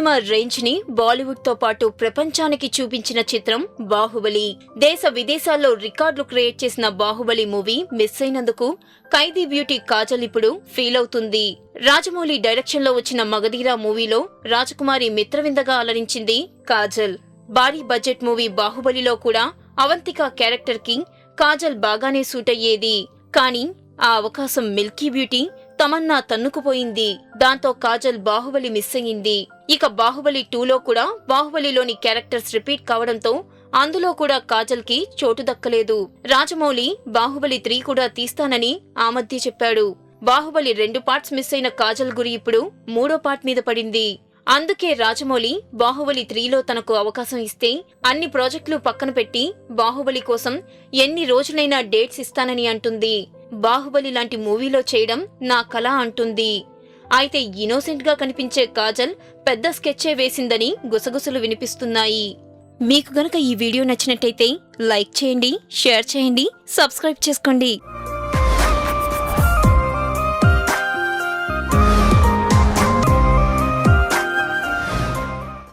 Cinema range ని బాలీవుడ్ తో పాటు ప్రపంచానికి చూపించిన చిత్రం బాహుబలి. దేశ విదేశాల్లో రికార్డులు క్రియేట్ చేసిన బాహుబలి మూవీ మిస్ అయినందుకు ఖైదీ బ్యూటీ కాజల్ ఇప్పుడు ఫీల్ అవుతుంది. రాజమౌళి డైరెక్షన్ లో వచ్చిన మగధీరా మూవీలో రాజకుమారి మిత్రవిందగా అలరించింది కాజల్. భారీ బడ్జెట్ మూవీ బాహుబలిలో కూడా అవంతిక క్యారెక్టర్ కి కాజల్ బాగానే సూట్ అయ్యేది. కానీ ఆ అవకాశం మిల్కీ బ్యూటీ తమన్నా తన్నుకుపోయింది. దాంతో కాజల్ బాహుబలి మిస్ అయ్యింది. ఇక బాహుబలి 2లో కూడా బాహుబలిలోని క్యారెక్టర్స్ రిపీట్ కావడంతో అందులో కూడా కాజల్ కి చోటు దక్కలేదు. రాజమౌళి బాహుబలి 3 కూడా తీస్తానని ఆ మధ్య చెప్పాడు. బాహుబలి 2 పార్ట్స్ మిస్ అయిన కాజల్ గురి ఇప్పుడు 3వ పార్ట్ మీద పడింది. అందుకే రాజమౌళి బాహుబలి 3లో తనకు అవకాశం ఇస్తే అన్ని ప్రాజెక్టులు పక్కన పెట్టి బాహుబలి కోసం ఎన్ని రోజులైనా డేట్స్ ఇస్తానని అంటుంది. బాహుబలి లాంటి మూవీలో చేయడం నా కల అంటుంది. అయితే ఇన్నోసెంట్ గా కనిపించే కాజల్ పెద్ద స్కెచ్చే వేసిందని గుసగుసలు వినిపిస్తున్నాయి. మీకు గనక ఈ వీడియో నచ్చినట్టయితే లైక్ చేయండి, షేర్ చేయండి, సబ్స్క్రైబ్ చేసుకోండి.